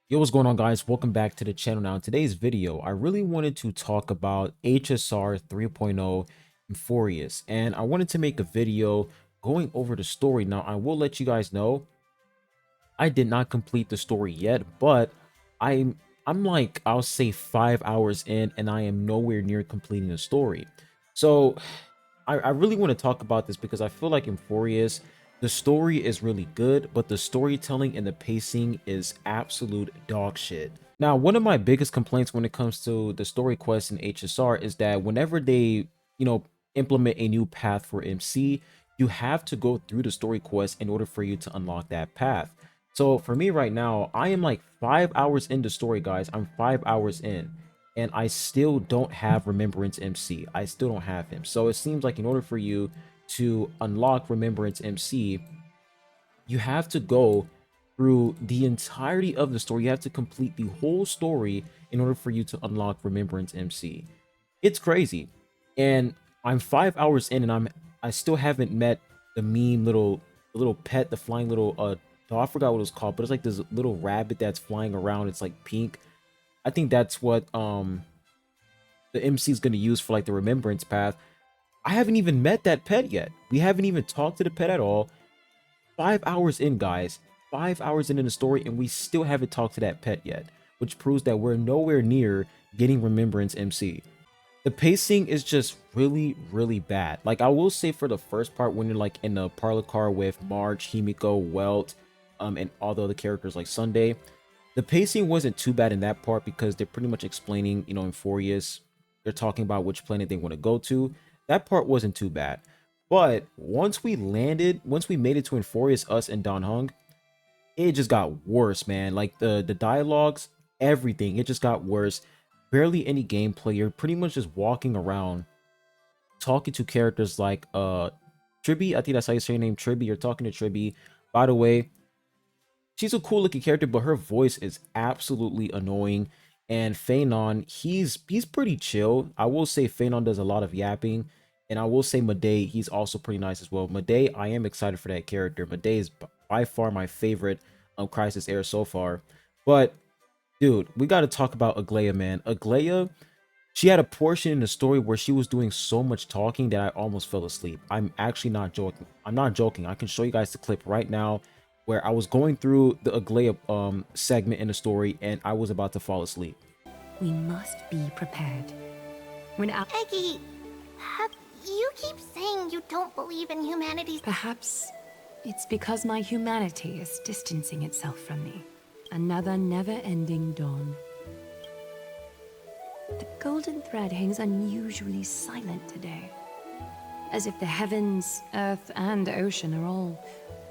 Yo, what's going on, guys? Welcome back to the channel. Now, in today's video, I really wanted to talk about HSR 3.0 Amphoreus, and I wanted to make a video going over the story. Now, I will let you guys know I did not complete the story yet, but I'm like, I'll say 5 hours in, and I am nowhere near completing the story. So I really want to talk about this because I feel like Amphoreus, the story is really good, but the storytelling and the pacing is absolute dog shit. Now, one of my biggest complaints when it comes to the story quests in HSR is that whenever they, you know, implement a new path for MC, you have to go through the story quest in order for you to unlock that path. So for me right now, I am like 5 hours into story, guys. I'm 5 hours in, and I still don't have Remembrance MC. I still don't have him. So it seems like in order for you to unlock Remembrance MC, you have to go through the entirety of the story. You have to complete the whole story in order for you to unlock Remembrance MC. It's crazy. And I'm 5 hours in, and I still haven't met the meme little pet, the flying little dog. I forgot what it was called, but it's like this little rabbit that's flying around. It's like pink. I think that's what the MC is going to use for like the remembrance path. I haven't even met that pet yet. We haven't even talked to the pet at all. 5 hours in, guys. 5 hours into the story, and we still haven't talked to that pet yet, which proves that we're nowhere near getting Remembrance MC. The pacing is just really, really bad. Like, I will say for the first part, when you're like in the parlor car with March, Himiko, Welt, and all the other characters like Sunday, the pacing wasn't too bad in that part because they're pretty much explaining, you know, in Furious, they're talking about which planet they want to go to. That part wasn't too bad. But once we made it to Enforius, us and Don Hung, it just got worse, man. Like the dialogues, everything, it just got worse. Barely any gameplay. You're pretty much just walking around talking to characters like Tribby. I think that's how you say her name, Tribby. You're talking to Tribby. By the way, she's a cool looking character, but her voice is absolutely annoying. And Phanon, he's pretty chill. I will say Phanon does a lot of yapping. And I will say Madei, he's also pretty nice as well. Madei, I am excited for that character. Madei is by far my favorite Crisis Heir so far. But dude, we got to talk about Aglaea, man. Aglaea, she had a portion in the story where she was doing so much talking that I almost fell asleep. I'm actually not joking. I'm not joking. I can show you guys the clip right now where I was going through the Aglaea segment in the story and I was about to fall asleep. We must be prepared. When our Eggy, you keep saying you don't believe in humanity's... Perhaps it's because my humanity is distancing itself from me. Another never-ending dawn. The golden thread hangs unusually silent today. As if the heavens, earth, and ocean are all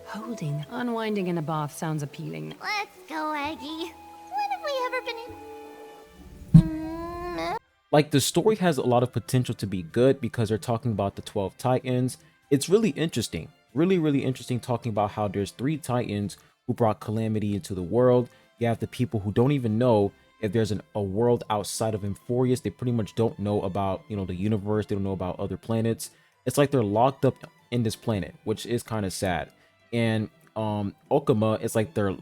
holding. Unwinding in a bath sounds appealing. Let's go, Eggy. When have we ever been in... Like, the story has a lot of potential to be good because they're talking about the 12 Titans. It's really interesting. Really, really interesting talking about how there's 3 Titans who brought calamity into the world. You have the people who don't even know if there's a world outside of Amphoreus. They pretty much don't know about, you know, the universe. They don't know about other planets. It's like they're locked up in this planet, which is kind of sad. And Okama is like they're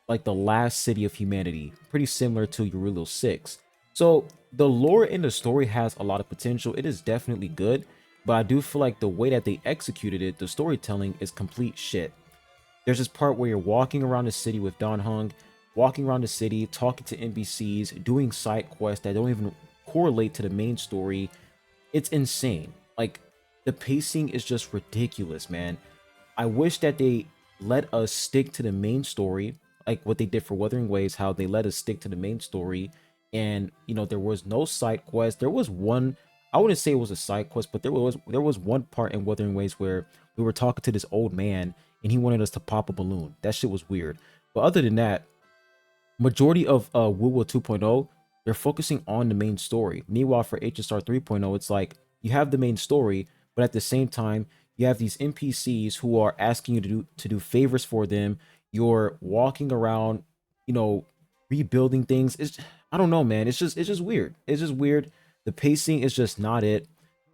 like the last city of humanity, pretty similar to Eurilo 6. So the lore in the story has a lot of potential. It is definitely good, but I do feel like the way that they executed it, the storytelling, is complete shit. There's this part where you're walking around the city with Don Hung, walking around the city, talking to NPCs, doing side quests that don't even correlate to the main story. It's insane. Like, the pacing is just ridiculous, man. I wish that they let us stick to the main story, like what they did for Wuthering Waves, how they let us stick to the main story. And, you know, there was no side quest. There was one, I wouldn't say it was a side quest, but there was one part in Wuthering Waves where we were talking to this old man and he wanted us to pop a balloon. That shit was weird. But other than that, majority of WoWo 2.0, they're focusing on the main story. Meanwhile, for HSR 3.0, it's like you have the main story, but at the same time, you have these NPCs who are asking you to do favors for them. You're walking around, you know, rebuilding things. It's, I don't know, man. It's just weird. It's just weird. The pacing is just not it.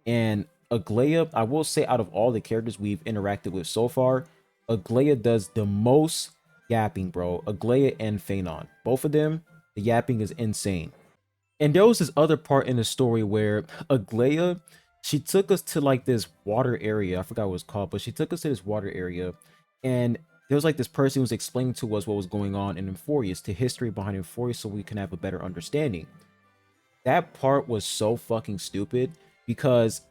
And Aglaea, I will say, out of all the characters we've interacted with so far, Aglaea does the most yapping, bro. Aglaea and Phanon. Both of them, the yapping is insane. And there was this other part in the story where Aglaea, she took us to like this water area. I forgot what it was called, but she took us to this water area. And there was like this person who was explaining to us what was going on in Amphoreus, the history behind Amphoreus, so we can have a better understanding. That part was so fucking stupid because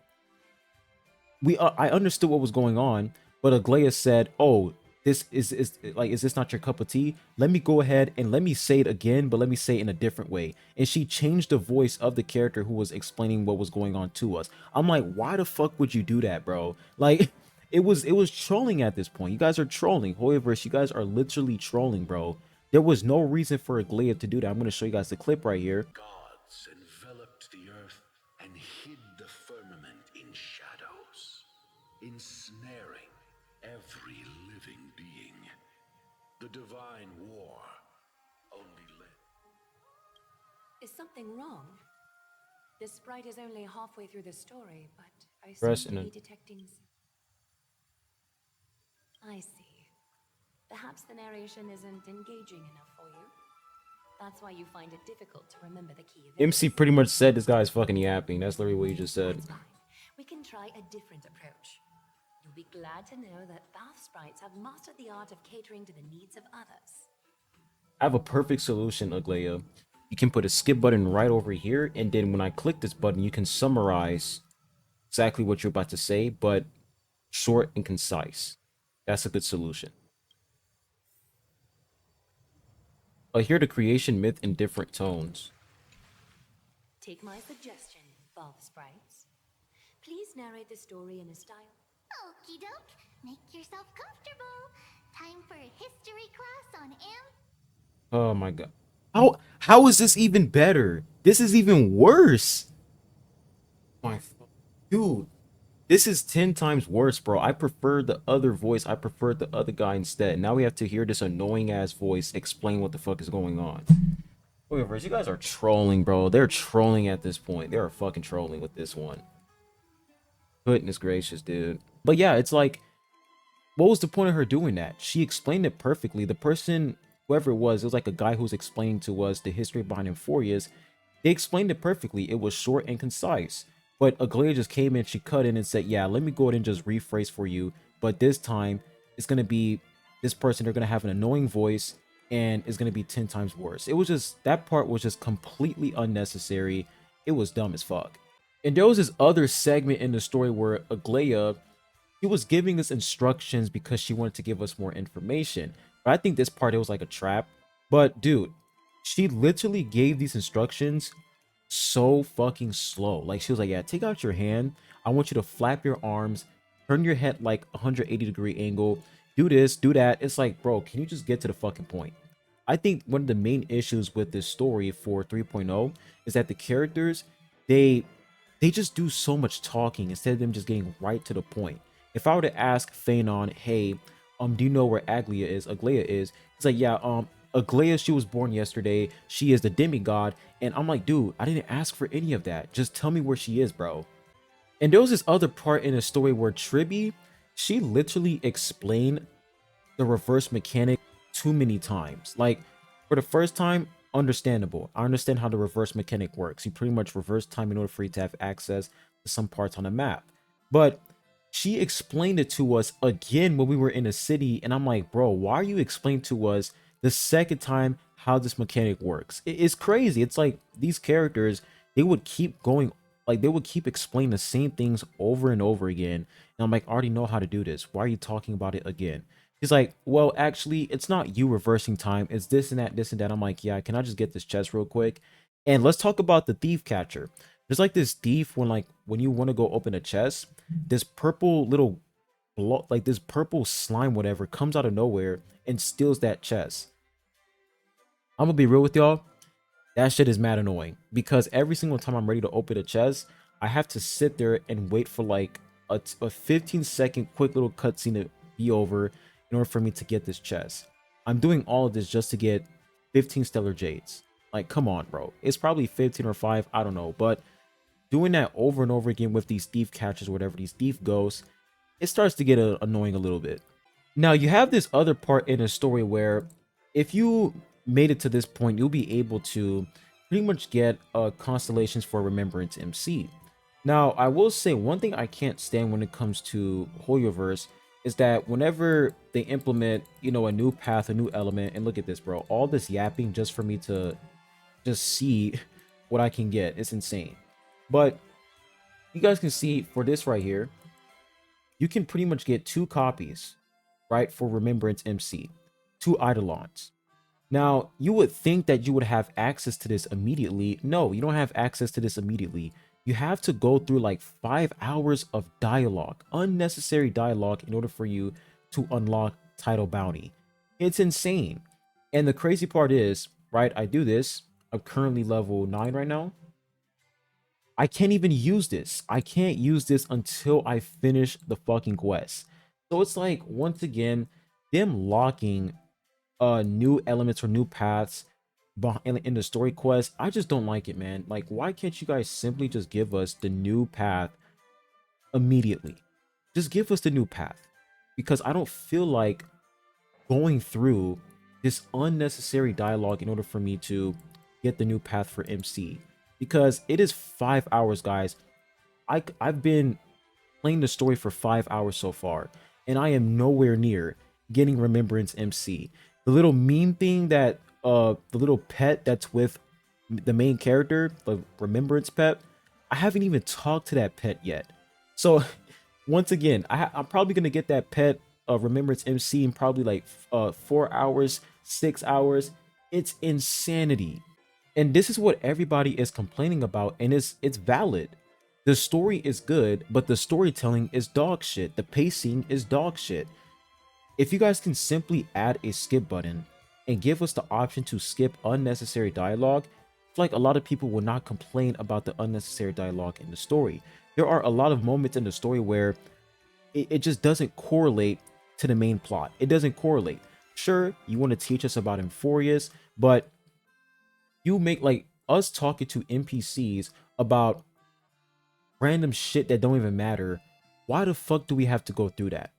I understood what was going on, but Aglaea said, "Oh, this is this not your cup of tea? Let me go ahead and let me say it again, but let me say it in a different way." And she changed the voice of the character who was explaining what was going on to us. I'm like, why the fuck would you do that, bro? Like, it was trolling at this point. You guys are trolling. Howeververse, you guys are literally trolling, bro. There was no reason for Aglaea to do that. I'm gonna show you guys the clip right here. Gods enveloped the earth and hid the firmament in shadows, ensnaring every living being. The divine war only led. Is something wrong? This sprite is only halfway through the story, but I Press seem to and be detecting. I see. Perhaps the narration isn't engaging enough for you. That's why you find it difficult to remember the key events. MC pretty much said this guy's fucking yapping. That's literally what he just said. That's fine. We can try a different approach. You'll be glad to know that bath sprites have mastered the art of catering to the needs of others. I have a perfect solution, Aglaea. You can put a skip button right over here, and then when I click this button, you can summarize exactly what you're about to say, but short and concise. That's a good solution. Hear the creation myth in different tones. Take my suggestion, bath sprites. Please narrate the story in a style. Okie doke. Make yourself comfortable. Time for a history class on Oh my god. How is this even better? This is even worse. Dude, this is 10 times worse, bro. I prefer the other voice. I prefer the other guy instead. Now we have to hear this annoying ass voice explain what the fuck is going on. Whatever, you guys are trolling, bro. They're trolling at this point. They are fucking trolling with this one. Goodness gracious, dude. But yeah, it's like, what was the point of her doing that? She explained it perfectly. The person, whoever it was like a guy who was explaining to us the history behind Amphoreus. They explained it perfectly. It was short and concise. But Aglaea just came in, she cut in and said, yeah, let me go ahead and just rephrase for you. But this time, it's going to be this person, they're going to have an annoying voice, and it's going to be 10 times worse. It was just, that part was just completely unnecessary. It was dumb as fuck. And there was this other segment in the story where Aglaea, she was giving us instructions because she wanted to give us more information. But I think this part, it was like a trap. But dude, she literally gave these instructions so fucking slow. Like, she was like, yeah, take out your hand. I want you to flap your arms, turn your head like 180-degree angle, do this, do that. It's like, bro, can you just get to the fucking point? I think one of the main issues with this story for 3.0 is that the characters, they just do so much talking instead of them just getting right to the point. If I were to ask Phanon, hey, do you know where Aglaea is? He's like, yeah, Aglaea, she was born yesterday. She is the demigod. And I'm like, dude, I didn't ask for any of that. Just tell me where she is, bro. And there was this other part in the story where Tribby, she literally explained the reverse mechanic too many times. Like, for the first time, understandable. I understand how the reverse mechanic works. You pretty much reverse time in order for you to have access to some parts on the map. But she explained it to us again when we were in a city, and I'm like, bro, why are you explaining to us the second time how this mechanic works? It's crazy. It's like these characters, they would keep going, like they would keep explaining the same things over and over again. And I'm like, I already know how to do this. Why are you talking about it again? He's like, well, actually, it's not you reversing time. It's this and that, this and that. I'm like, yeah, can I just get this chest real quick? And let's talk about the thief catcher. There's like this thief when you want to go open a chest, this purple little like this purple slime whatever comes out of nowhere and steals that chest. I'm gonna be real with y'all, that shit is mad annoying because every single time I'm ready to open a chest, I have to sit there and wait for like a 15-second quick little cutscene to be over in order for me to get this chest. I'm doing all of this just to get 15 stellar jades. Like, come on, bro. It's probably 15 or 5, I don't know, but doing that over and over again with these thief catchers or whatever, these thief ghosts, it starts to get annoying a little bit. Now you have this other part in the story where if you made it to this point, you'll be able to pretty much get constellations for Remembrance MC. Now, I will say one thing I can't stand when it comes to Hoyoverse is that whenever they implement, you know, a new path, a new element, and look at this, bro, all this yapping just for me to just see what I can get. It's insane. But you guys can see for this right here, you can pretty much get 2 copies, right, for Remembrance MC, 2 Eidolons. Now, you would think that you would have access to this immediately. No, you don't have access to this immediately. You have to go through like 5 hours of dialogue, unnecessary dialogue, in order for you to unlock Title Bounty. It's insane. And the crazy part is, right, I do this. I'm currently level 9 right now. I can't even use this. I can't use this until I finish the fucking quest. So it's like, once again, them locking new elements or new paths in the story quest. I just don't like it, man. Like, why can't you guys simply just give us the new path immediately? Just give us the new path, because I don't feel like going through this unnecessary dialogue in order for me to get the new path for MC, because it is 5 hours, guys. I've been playing the story for 5 hours so far, and I am nowhere near getting Remembrance MC. The little meme thing that the little pet that's with the main character, the Remembrance pet, I haven't even talked to that pet yet. So once again, I'm probably gonna get that pet Remembrance MC in probably like 4 hours, 6 hours. It's insanity. And this is what everybody is complaining about, and it's valid. The story is good, but the storytelling is dog shit. The pacing is dog shit. If you guys can simply add a skip button and give us the option to skip unnecessary dialogue, I feel like a lot of people will not complain about the unnecessary dialogue in the story. There are a lot of moments in the story where it just doesn't correlate to the main plot. It doesn't correlate. Sure, you want to teach us about Amphoreus, but you make like us talking to NPCs about random shit that don't even matter. Why the fuck do we have to go through that?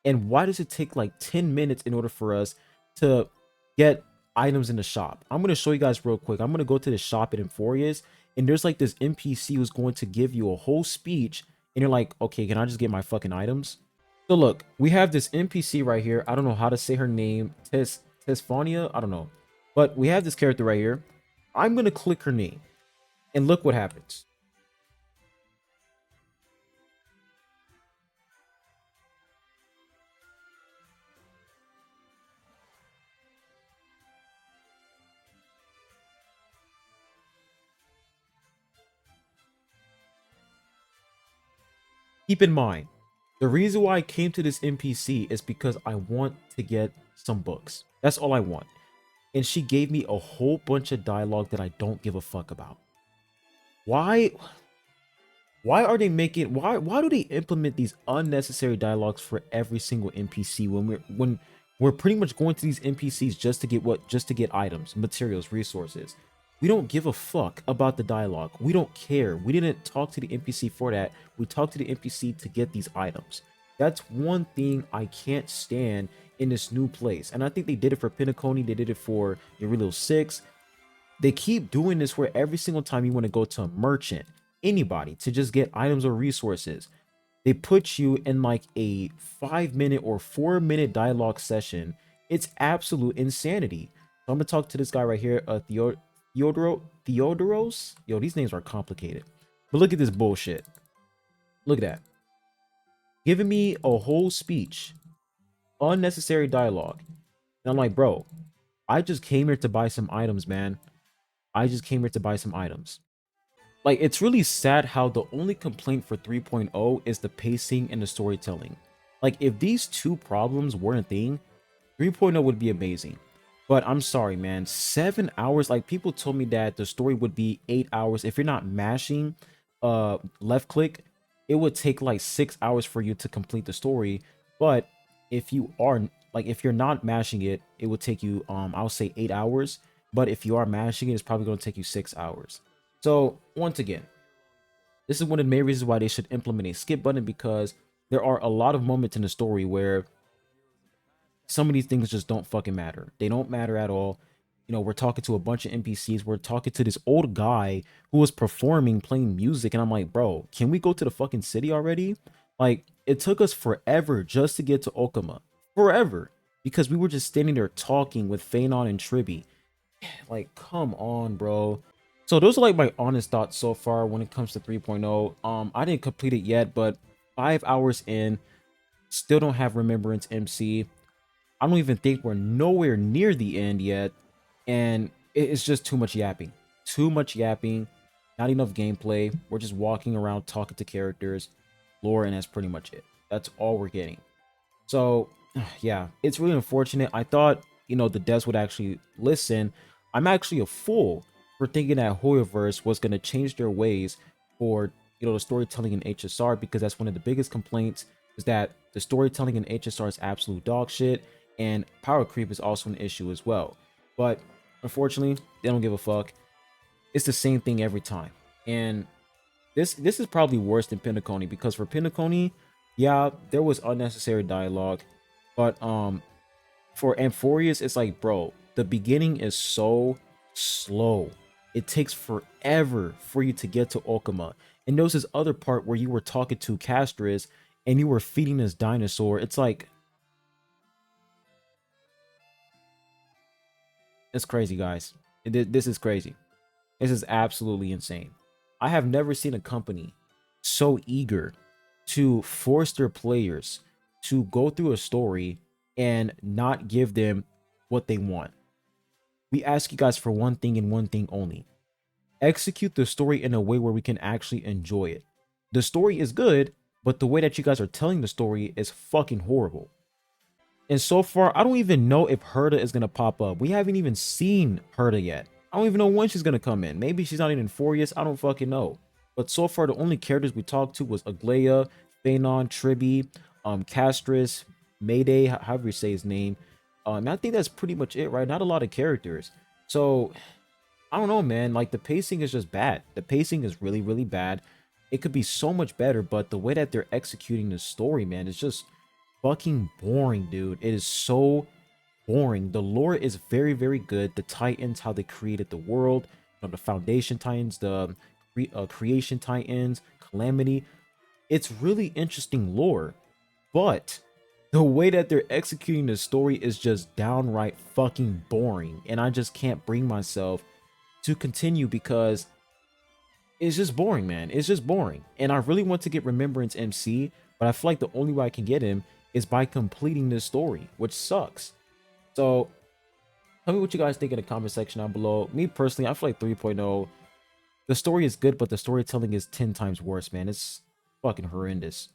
And why does it take like 10 minutes in order for us to get items in the shop? I'm going to show you guys real quick. I'm going to go to the shop at Amphoreus, and there's like this NPC who's going to give you a whole speech, and you're like, okay, can I just get my fucking items? So look, we have this NPC right here. I don't know how to say her name. Tesphania? I don't know. But we have this character right here. I'm going to click her name, and look what happens. Keep in mind, the reason why I came to this NPC is because I want to get some books. That's all I want. And she gave me a whole bunch of dialogue that I don't give a fuck about. Why are they making why do they implement these unnecessary dialogues for every single NPC when we're pretty much going to these NPCs just to get what? Just to get items, materials, resources. We don't give a fuck about the dialogue. We don't care. We didn't talk to the NPC for that. We talked to the NPC to get these items. That's one thing I can't stand in this new place. And I think they did it for Pinacone. They did it for Eurilo 6. They keep doing this where every single time you want to go to a merchant, anybody, to just get items or resources, they put you in like a 5-minute or 4-minute dialogue session. It's absolute insanity. So I'm gonna talk to this guy right here, Theodoros. Yo, these names are complicated. But look at this bullshit. Look at that. Giving me a whole speech. Unnecessary dialogue. And I'm like, bro, I just came here to buy some items, man. I just came here to buy some items. Like, it's really sad how the only complaint for 3.0 is the pacing and the storytelling. Like, if these two problems weren't a thing, 3.0 would be amazing. But I'm sorry, man. 7 hours, like, people told me that the story would be 8 hours. If you're not mashing left click, it would take like 6 hours for you to complete the story. But if you are, like, if you're not mashing it, it would take you, I'll say 8 hours. But if you are mashing it, it's probably going to take you 6 hours. So once again, this is one of the main reasons why they should implement a skip button, because there are a lot of moments in the story where some of these things just don't fucking matter. They don't matter at all. You know, we're talking to a bunch of NPCs. We're talking to this old guy who was performing, playing music, and I'm like, bro, can we go to the fucking city already? Like, it took us forever just to get to Okama. Forever. Because we were just standing there talking with Phanon and Tribby. Like, come on, bro. So those are like my honest thoughts so far when it comes to 3.0. I didn't complete it yet, but 5 hours in, still don't have Remembrance MC. I don't even think we're nowhere near the end yet, and it's just too much yapping. Too much yapping, not enough gameplay. We're just walking around talking to characters, lore, and that's pretty much it. That's all we're getting. So, yeah, it's really unfortunate. I thought, you know, the devs would actually listen. I'm actually a fool for thinking that Hoyoverse was going to change their ways for, you know, the storytelling in HSR, because that's one of the biggest complaints, is that the storytelling in HSR is absolute dog shit, and power creep is also an issue as well. But unfortunately, they don't give a fuck. It's the same thing every time. And this is probably worse than Pentaconi, because for Pentaconi, yeah, there was unnecessary dialogue, but for Amphoreus, it's like, bro, the beginning is so slow. It takes forever for you to get to Okama. And there's this other part where you were talking to Castris and you were feeding this dinosaur. It's like, it's crazy, guys. This is crazy. This is absolutely insane. I have never seen a company so eager to force their players to go through a story and not give them what they want. We ask you guys for one thing and one thing only. Execute the story in a way where we can actually enjoy it. The story is good, but the way that you guys are telling the story is fucking horrible. And so far, I don't even know if Herda is going to pop up. We haven't even seen Herda yet. I don't even know when she's going to come in. Maybe she's not even Amphoreus. I don't fucking know. But so far, the only characters we talked to was Aglaea, Phanon, Tribby, Castris, Mayday, however you say his name. And I think that's pretty much it, right? Not a lot of characters. So, I don't know, man. Like, the pacing is just bad. The pacing is really, really bad. It could be so much better, but the way that they're executing the story, man, is just fucking boring, dude. It is so boring. The lore is very, very good. The Titans, how they created the world, you know, the Foundation Titans, the Creation Titans, Calamity. It's really interesting lore, but the way that they're executing the story is just downright fucking boring, and I just can't bring myself to continue because it's just boring, man. It's just boring, and I really want to get Remembrance MC, but I feel like the only way I can get him is by completing this story, which sucks. So tell me what you guys think in the comment section down below. Me personally, I feel like 3.0, the story is good, but the storytelling is 10 times worse, man. It's fucking horrendous.